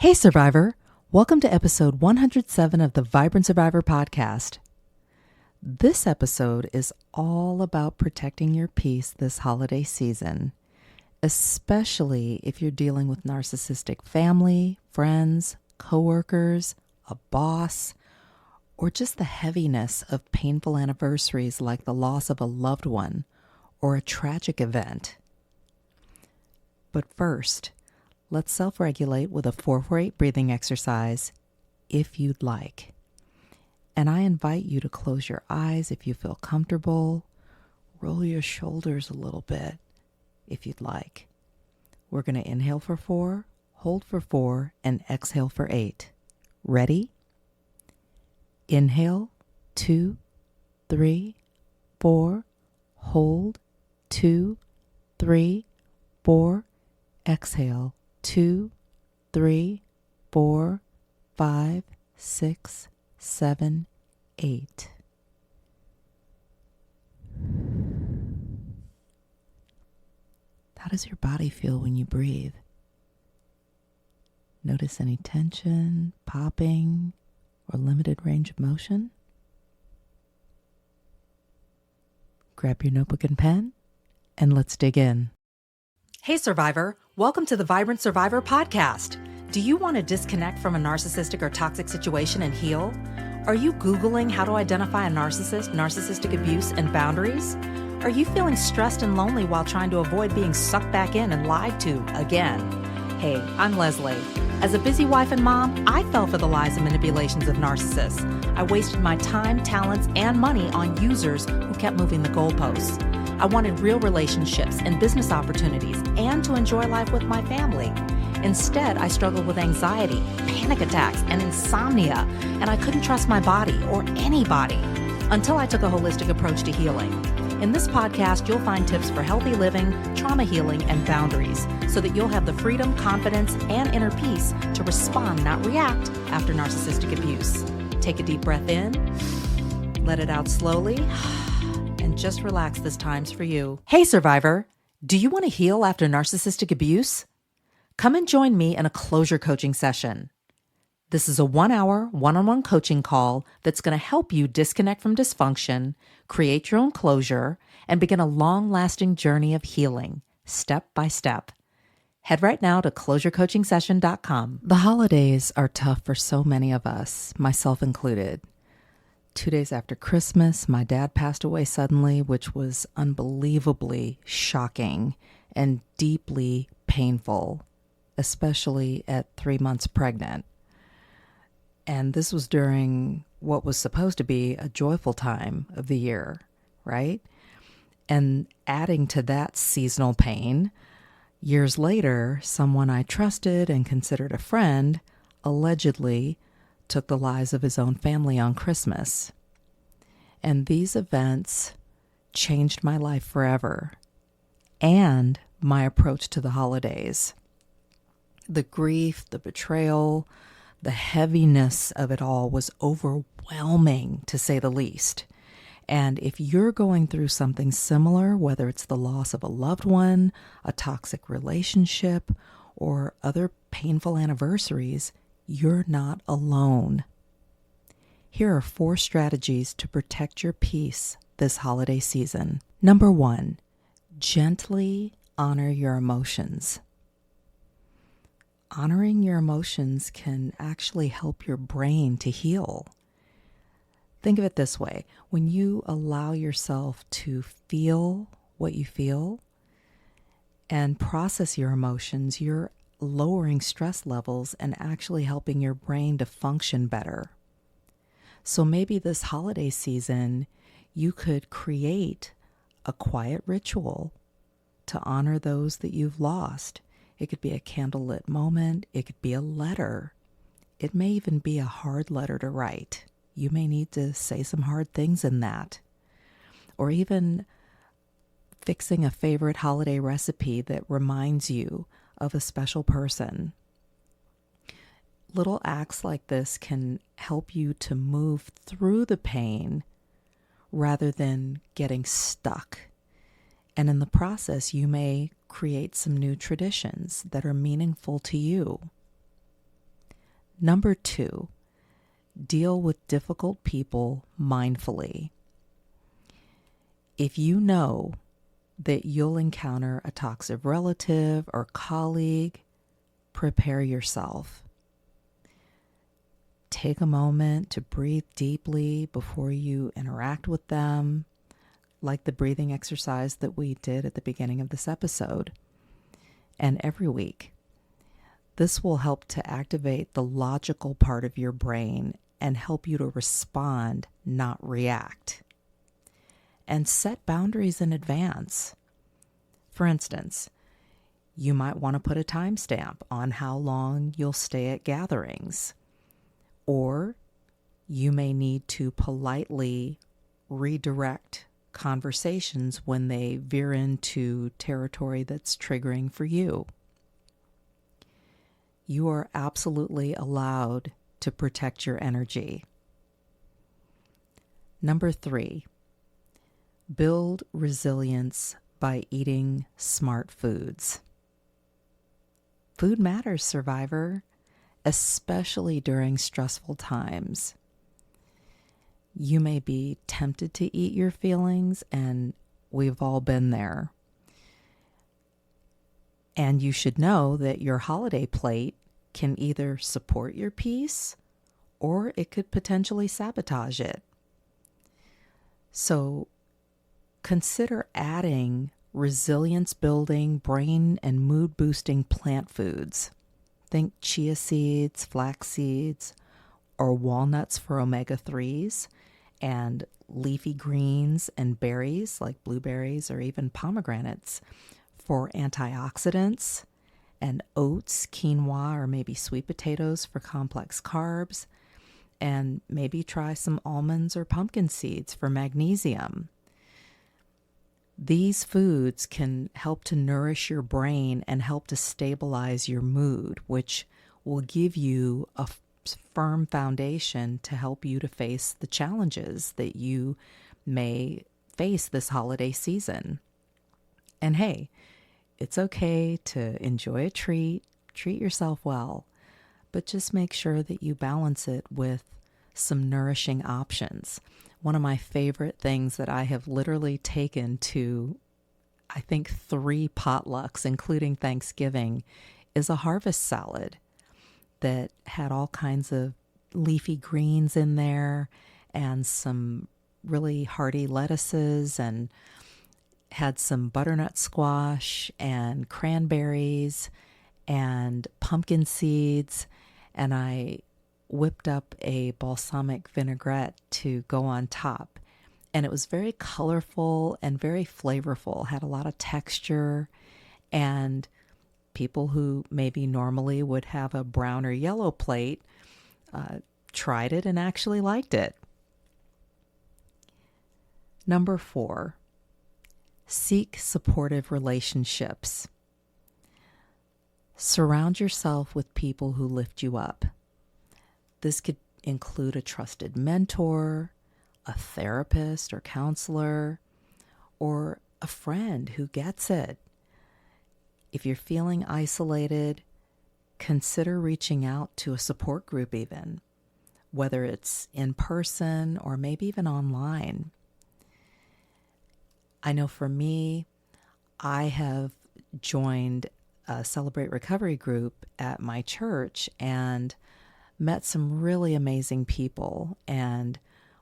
Hey, Survivor! Welcome to episode 107 of the Vibrant Survivor podcast. This episode is all about protecting your peace this holiday season, especially if you're dealing with narcissistic family, friends, coworkers, a boss, or just the heaviness of painful anniversaries like the loss of a loved one or a tragic event. But first, let's self-regulate with a 4-4-8 breathing exercise if you'd like. And I invite you to close your eyes if you feel comfortable. Roll your shoulders a little bit if you'd like. We're going to inhale for 4, hold for 4, and exhale for 8. Ready? Inhale, 2, 3, 4. Hold, 2, 3, 4. Exhale, 2, 3, 4, 5, 6, 7, 8. How does your body feel when you breathe? Notice any tension, popping, or limited range of motion? Grab your notebook and pen, and let's dig in. Hey, Survivor! Welcome to the Vibrant Survivor podcast. Do you want to disconnect from a narcissistic or toxic situation and heal? Are you Googling how to identify a narcissist, narcissistic abuse, and boundaries? Are you feeling stressed and lonely while trying to avoid being sucked back in and lied to again? Hey, I'm Lesley. As a busy wife and mom, I fell for the lies and manipulations of narcissists. I wasted my time, talents, and money on users who kept moving the goalposts. I wanted real relationships and business opportunities and to enjoy life with my family. Instead, I struggled with anxiety, panic attacks, and insomnia, and I couldn't trust my body or anybody until I took a holistic approach to healing. In this podcast, you'll find tips for healthy living, trauma healing, and boundaries so that you'll have the freedom, confidence, and inner peace to respond, not react, after narcissistic abuse. Take a deep breath in, let it out slowly, and just relax. This time's for you. Hey, Survivor! Do you want to heal after narcissistic abuse? Come and join me in a closure coaching session. This is a 1-hour, one-on-one coaching call that's going to help you disconnect from dysfunction, create your own closure, and begin a long-lasting journey of healing, step by step. Head right now to closurecoachingsession.com. The holidays are tough for so many of us, myself included. 2 days after Christmas, my dad passed away suddenly, which was unbelievably shocking and deeply painful, especially at 3 months pregnant. And this was during what was supposed to be a joyful time of the year, right? And adding to that seasonal pain, years later, someone I trusted and considered a friend allegedly took the lives of his own family on Christmas. And these events changed my life forever and my approach to the holidays. The grief, the betrayal, the heaviness of it all was overwhelming, to say the least. And if you're going through something similar, whether it's the loss of a loved one, a toxic relationship, or other painful anniversaries, you're not alone. Here are 4 strategies to protect your peace this holiday season. Number 1, gently honor your emotions. Honoring your emotions can actually help your brain to heal. Think of it this way. When you allow yourself to feel what you feel and process your emotions, you're lowering stress levels and actually helping your brain to function better. So maybe this holiday season, you could create a quiet ritual to honor those that you've lost. It could be a candlelit moment. It could be a letter. It may even be a hard letter to write. You may need to say some hard things in that. Or even fixing a favorite holiday recipe that reminds you of a special person. Little acts like this can help you to move through the pain rather than getting stuck. And in the process, you may create some new traditions that are meaningful to you. Number 2, deal with difficult people mindfully. If you know that you'll encounter a toxic relative or colleague, prepare yourself. Take a moment to breathe deeply before you interact with them, like the breathing exercise that we did at the beginning of this episode, and every week. This will help to activate the logical part of your brain and help you to respond, not react. And set boundaries in advance. For instance, you might want to put a timestamp on how long you'll stay at gatherings. Or you may need to politely redirect conversations when they veer into territory that's triggering for you. You are absolutely allowed to protect your energy. Number 3, build resilience by eating smart foods. Food matters, survivor, especially during stressful times. You may be tempted to eat your feelings, and we've all been there. And you should know that your holiday plate can either support your peace or it could potentially sabotage it. So consider adding resilience-building, brain and mood-boosting plant foods. Think chia seeds, flax seeds, or walnuts for omega-3s, and leafy greens and berries like blueberries or even pomegranates for antioxidants, and oats, quinoa, or maybe sweet potatoes for complex carbs, and maybe try some almonds or pumpkin seeds for magnesium. These foods can help to nourish your brain and help to stabilize your mood, which will give you a firm foundation to help you to face the challenges that you may face this holiday season. And hey, it's okay to enjoy a treat yourself well, but just make sure that you balance it with some nourishing options. One of my favorite things that I have literally taken to, I think, 3 potlucks, including Thanksgiving, is a harvest salad that had all kinds of leafy greens in there and some really hearty lettuces, and had some butternut squash and cranberries and pumpkin seeds, and I whipped up a balsamic vinaigrette to go on top. And it was very colorful and very flavorful, had a lot of texture, and people who maybe normally would have a brown or yellow plate tried it and actually liked it. Number 4, seek supportive relationships. Surround yourself with people who lift you up. This could include a trusted mentor, a therapist or counselor, or a friend who gets it. If you're feeling isolated, consider reaching out to a support group even, whether it's in person or maybe even online. I know for me, I have joined a Celebrate Recovery group at my church and met some really amazing people, and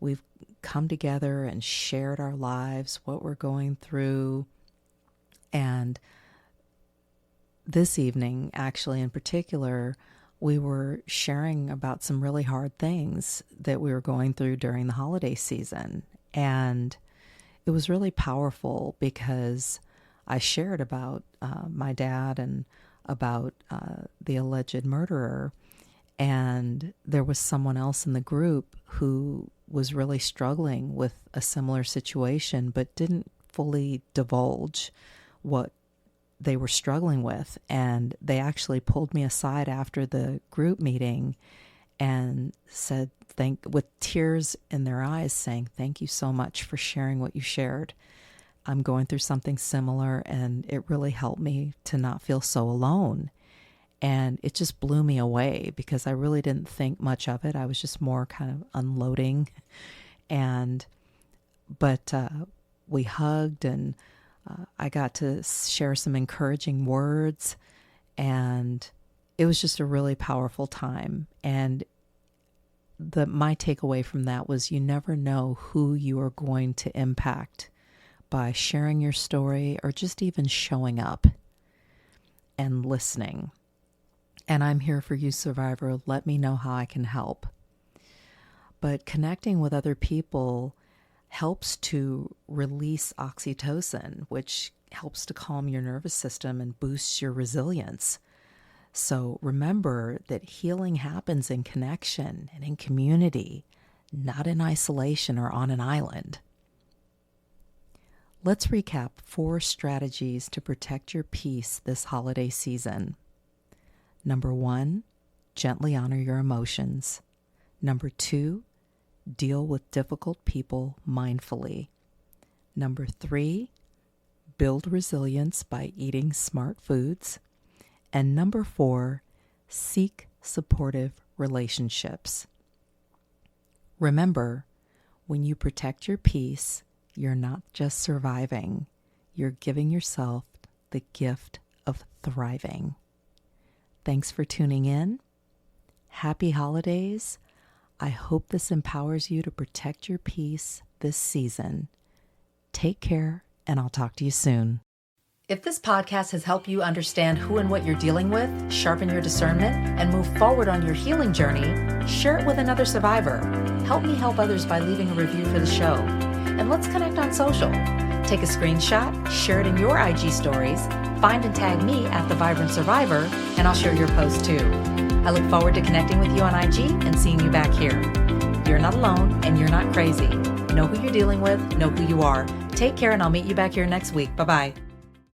we've come together and shared our lives, what we're going through. And this evening, actually in particular, we were sharing about some really hard things that we were going through during the holiday season. And it was really powerful because I shared about my dad and about the alleged murderer. And there was someone else in the group who was really struggling with a similar situation, but didn't fully divulge what they were struggling with. And they actually pulled me aside after the group meeting and said, with tears in their eyes, saying, "Thank you so much for sharing what you shared. I'm going through something similar, and it really helped me to not feel so alone." And it just blew me away because I really didn't think much of it. I was just more kind of unloading. But we hugged, and I got to share some encouraging words, and it was just a really powerful time. And my takeaway from that was you never know who you are going to impact by sharing your story or just even showing up and listening. And I'm here for you, survivor. Let me know how I can help. But connecting with other people helps to release oxytocin, which helps to calm your nervous system and boosts your resilience. So remember that healing happens in connection and in community, not in isolation or on an island. Let's recap 4 strategies to protect your peace this holiday season. Number 1, gently honor your emotions. Number 2, deal with difficult people mindfully. Number 3, build resilience by eating smart foods. And number 4, seek supportive relationships. Remember, when you protect your peace, you're not just surviving, you're giving yourself the gift of thriving. Thanks for tuning in. Happy holidays. I hope this empowers you to protect your peace this season. Take care, and I'll talk to you soon. If this podcast has helped you understand who and what you're dealing with, sharpen your discernment, and move forward on your healing journey, share it with another survivor. Help me help others by leaving a review for the show. And let's connect on social. Take a screenshot, share it in your IG stories, find and tag me at The Vibrant Survivor, and I'll share your post too. I look forward to connecting with you on IG and seeing you back here. You're not alone and you're not crazy. Know who you're dealing with, know who you are. Take care, and I'll meet you back here next week. Bye-bye.